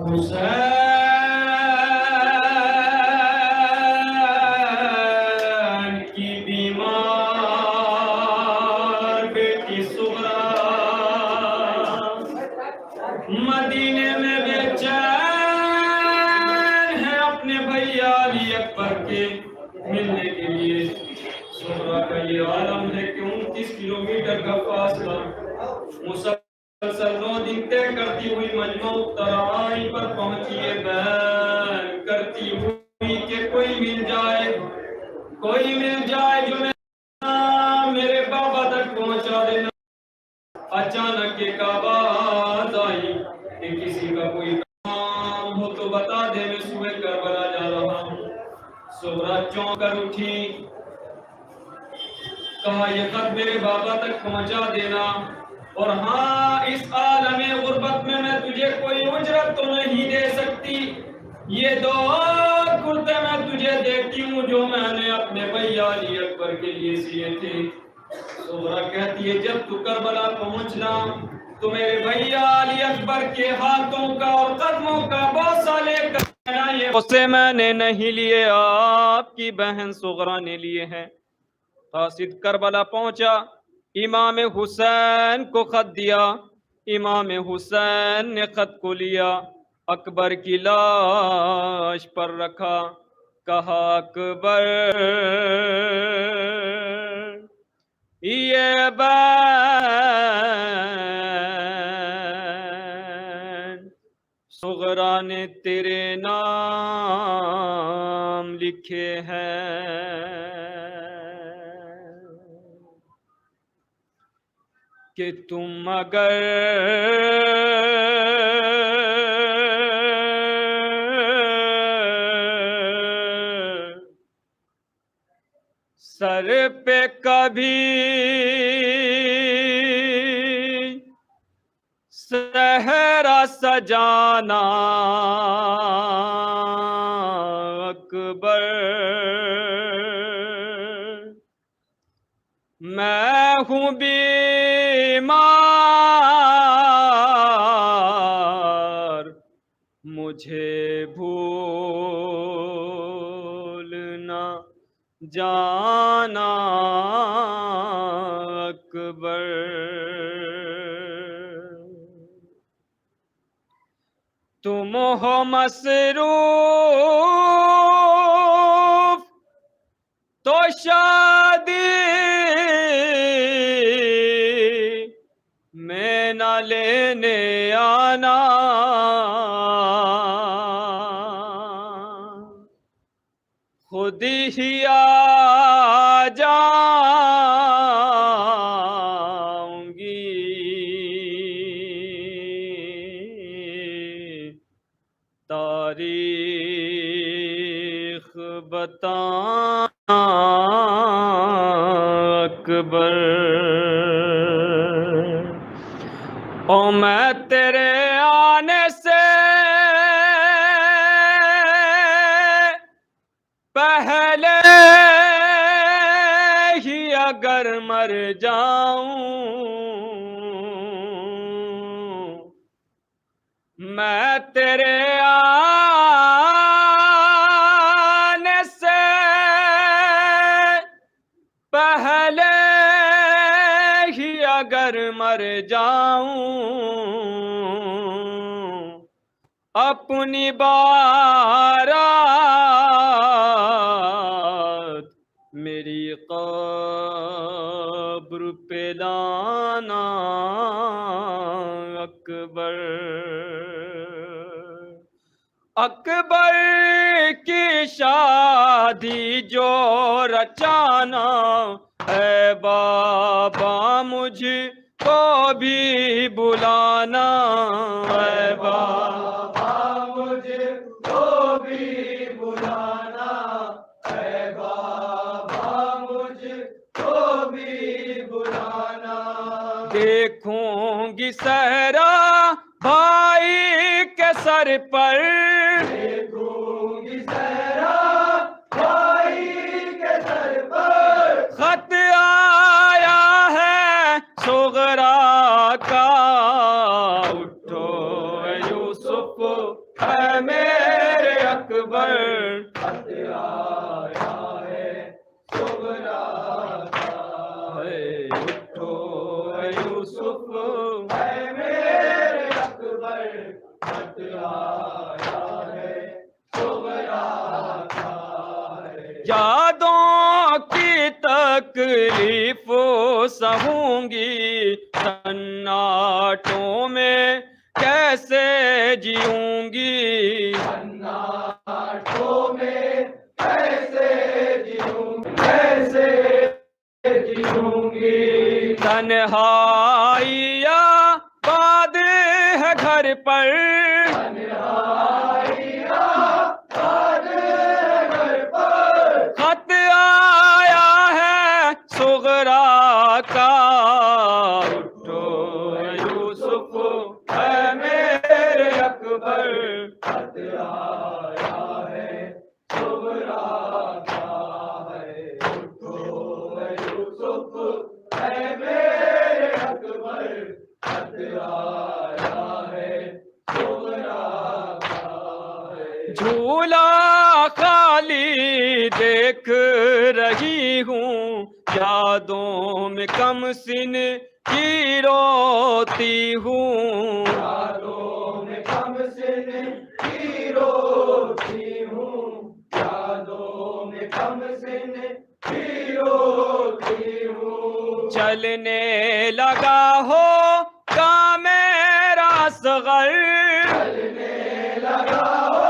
हुसैन की बीमार बेटी सुगरा मदीने में बेचैन है अपने भैया अली अकबर के मिलने के लिए। सुगरा का ये आलम है कि 29 किलोमीटर का फासला मुसलसल 9 दिन तय करती हुई मजमू तराई पर पहुंची है, बैन करती हुई कि कोई मिल जाए जो मेरे बाबा तक पहुंचा देना। अचानक एक आवाज आई कि किसी का कोई काम हो तो बता दे, मैं सुबह करबला जा रहा हूँ। सुगरा चौंक कर उठी, कहा यह खत मेरे बाबा तक पहुंचा देना, और हाँ इस आलमे गुर्बत में मैं तुझे कोई उजरत तो नहीं दे सकती, ये 2 कुर्ते मैं तुझे देती हूँ जो मैंने अपने भैया अली अकबर के लिए सिए थे। सुगरा कहती है जब तू करबला पहुंचना तो मेरे भैया अली अकबर के हाथों का और कदमों का बोसा लेकर ये बोसे मैंने नहीं लिए, आपकी बहन सुगरा ने लिए हैं। कासिद करबला पहुंचा, इमाम हुसैन को खत दिया, इमाम हुसैन ने खत को लिया, अकबर की लाश पर रखा, कहा अकबर ये बैन सुगरा ने तेरे नाम लिखे हैं कि तुम अगर सर पे कभी सहरा सजाना अकबर, मैं हूँ बीमार मुझे भूल ना जाना अकबर। तुम हो मसरूफ तो शादी में न लेने आना, खुद ही आ जाऊंगी, तारीख बताना अकबर। ओ मैं तेरे आने से पहले ही अगर मर जाऊं, मैं तेरे आने से पहले ही अगर मर जाऊं, अपनी बारात मेरी कब्र पे लाना अकबर। अकबर की शादी जो रचाना है बाबा मुझको भी बुलाना, है बाबा मुझको भी बुलाना, है बाबा मुझको भी बुलाना। देखूंगी सहरा भाई के सर पर, देखूंगी सहरा भाई के सर पर, खत आया है उठो यूसुफ है मेरे अकबर, बतलाया है सुगरा का है। यादों की तकलीफों सहूंगी, सन्नाटों में कैसे जीऊंगी, सन्नाटों में कैसे जीऊंगी, कैसे जीऊंगी। तन्हाइया बाद है घर पर, तन्हाइया बाद है घर पर। खत आया है सुगरा का, उठो यूसुफ है मेरे अकबर, खत आया है सुगरा का है। उठो यूसुफ है मेरे अकबर, खत आया है सुगरा का है। झूला खाली देख रही हूँ, यादों में कम सिन की रोती हूँ, यादों में कम सिन की रोती हूँ, यादों में कम सिन की रोती हूँ। चलने लगा हो का मेरा सगर, चलने लगा हो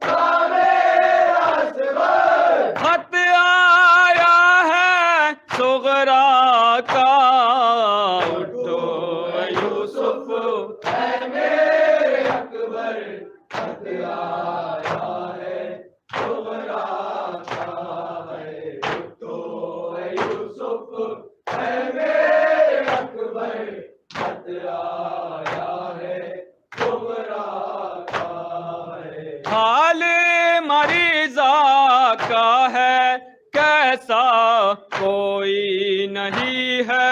का मेरा सगर। खत आया है सुगरा का, उठो यूसुफ है मेरे अकबर, खत आया है सुगरा का है। उठो यूसुफ है मेरे अकबर, खत आया है सुगरा का है। हाल मरीजा का है कैसा, कोई नहीं है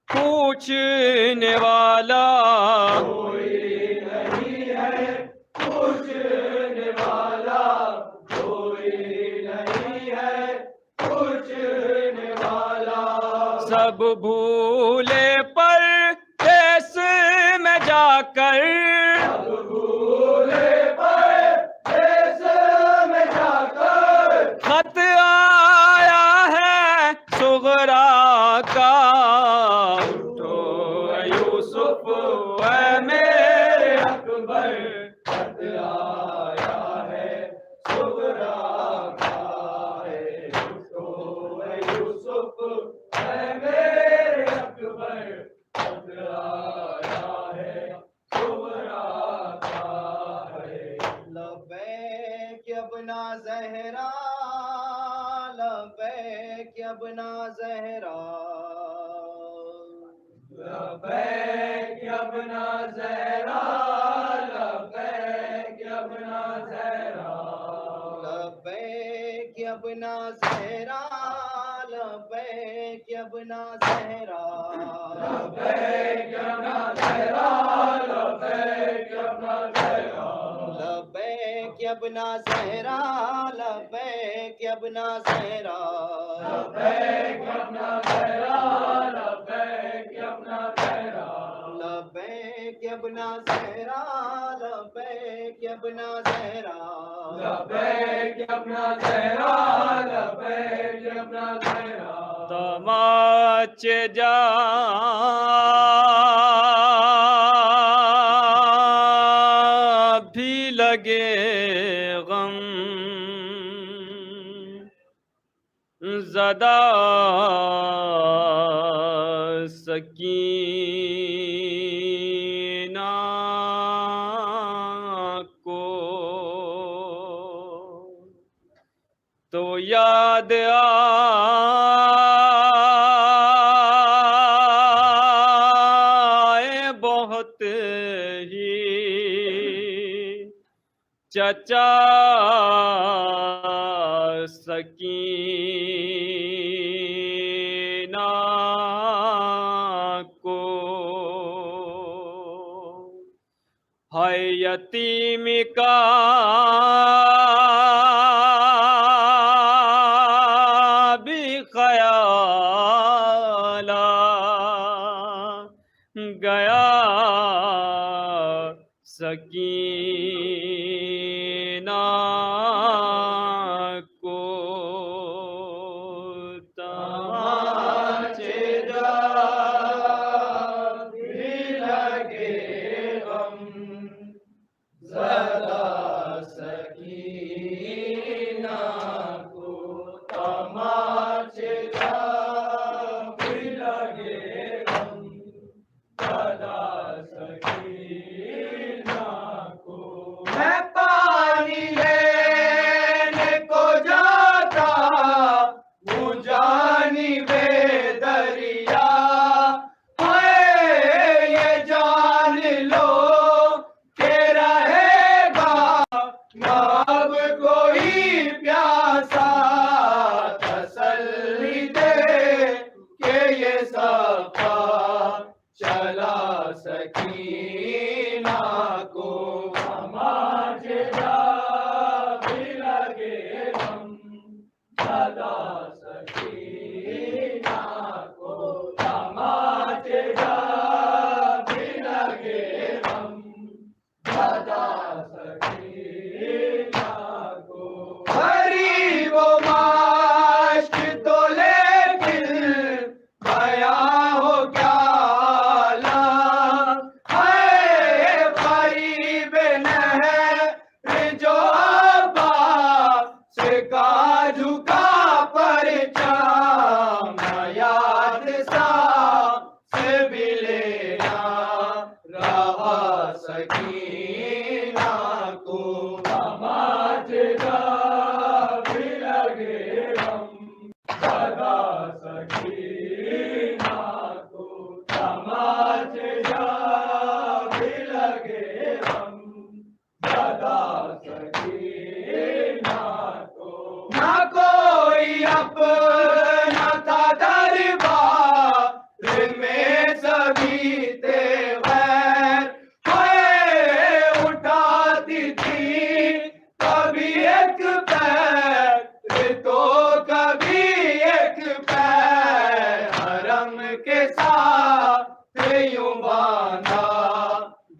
पूछने वाला, कोई नहीं है पूछने वाला, कोई नहीं है पूछने वाला। सब भूले पर देश में जाकर, सब भूले पर देश में जाकर। खत आया है सुगरा का, उठो यूसुफ है मेरे अकबर, खत आया है सुगरा का है। उठो यूसुफ है मेरे अकबर, खत आया है सुगरा का है। लबैक अबना ज़हरा, लबैक अबना ज़हरा, लबैक अबना ज़हरा, लबैक अबना ज़हरा, लबैक अबना ज़हरा, लबैक अबना ज़हरा, लबैक अबना ज़हरा, लबैक अबना ज़हरा, लबैक अबना ज़हरा, लबैक अबना ज़हरा, लबैक अबना ज़हरा, लबैक अबना ज़हरा, लबैक अबना ज़हरा, लबैक अबना ज़हरा, लबैक अबना ज़हरा, लबैक अबना ज़हरा। तमाचे जा भी लगे गम, ज़दा सकीना को तो याद आए बहुत ही चचा सकीना को। है यतीम का भी ख्याल सकीना को तमाचेदा भी लगे हम ज़रा सकीना को तमाचेदा भी लगे हम ज़रा सकीना को। मैं पानी लेने को जाता हूँ जानी बे दरिया है, ये जान लो के रहेगा ना अब कोई प्यासा, तसल्ली दे के ये सफा चला सकीना को। तमाचेदा भी लगे हम ज़रा सकीना को। तमाचेदा भी लगे हम ज़रा सकीना को। गरीब माश्क तो लेकिन बया हो क्या ला है, गरीब नहर जो अब्बास का झुका परचम, याद सा से भी लेना रहा सकीना को। तमाचेदा भी लगे हम ज़रा सकीना को। तमाचेदा भी लगे हम ज़रा सकीना को। ना कोई अपना था दरबार में सभी तेवर है, उठाती थी कभी एक पैर तो कभी एक पैर, हरम के साथ यूं बांधा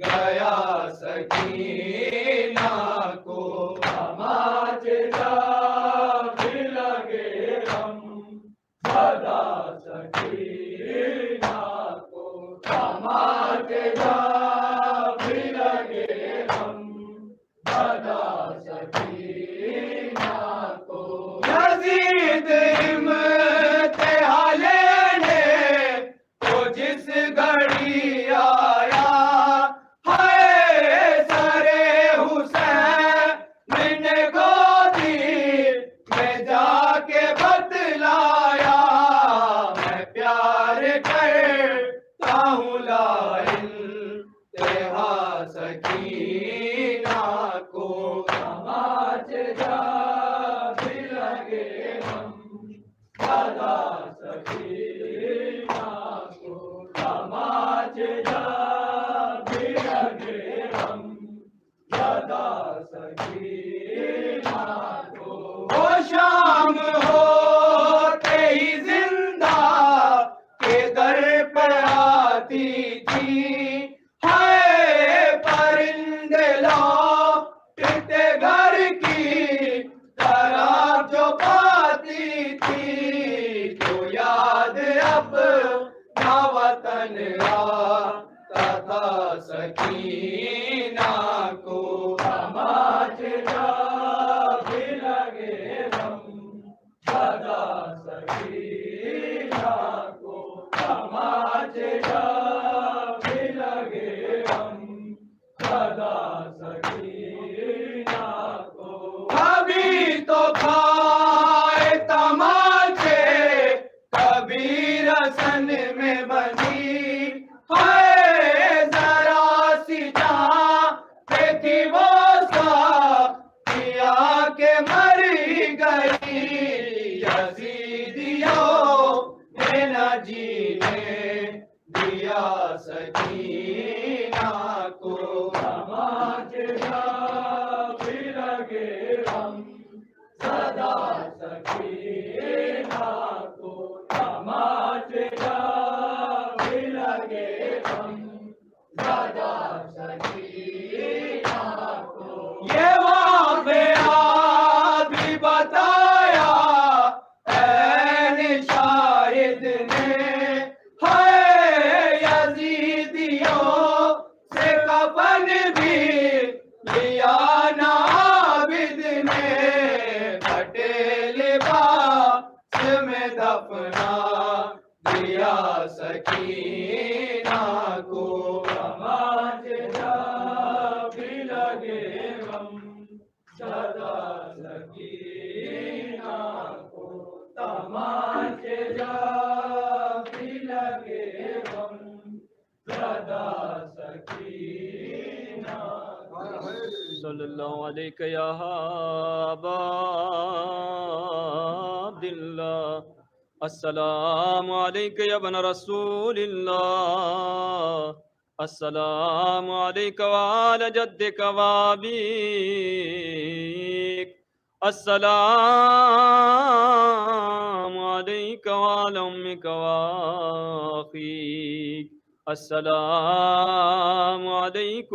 गया सकीना को। तमाचेदा भी लगे हम ज़रा सकीना को। तमाचेदा भी लगे हम ज़रा सकीना को। यज़ीद इम्तिहान लेने तो जिस घड़ी आया है, सरे हुसैन ने गोदी में जाके बतलाया, मैं प्यार करता हूँ ला इंतहा सकीना को। तमाचेदा भी लगे हम ज़रा सकीना को। तमाचेदा भी लगे हम ज़रा सकीना को। वो शाम होते ही जिंदा के दर पे आती थी है, परिंदे लौटते घर की तरफ जो पाती थी, तो याद अब ना वतन आता था सकीना को। तमाचेदा भी लगे हम ज़रा सकीना को। तमाचेदा भी लगे हम ज़रा सकीना को। कभी तो खाए तमाचे कभी रसन में बनी है, ज़रा सी जहाँ पे थी वो साथिया के मर गई, यज़ीदियों ने न जीने दिया सकीना को। तमाचेदा भी लगे हम ज़रा सकीना को। तमाचेदा भी लगे हम ज़रा सकीना दिया सकीना को, समाज जा भी लगे गम, सदा सकीना को, समाज जा भी लगे गम, सदा सकीना को। सल्लल्लाहु अलैहि या अबा अब्दिल्लाह, अस्सलामु अलैका या बन रसूलिल्लाह, अस्सलामु अलैका व अला जद्दिका व अबीक, अस्सलामु अलैका व अला उम्मिका व अखीक, अस्सलामु अलैकुम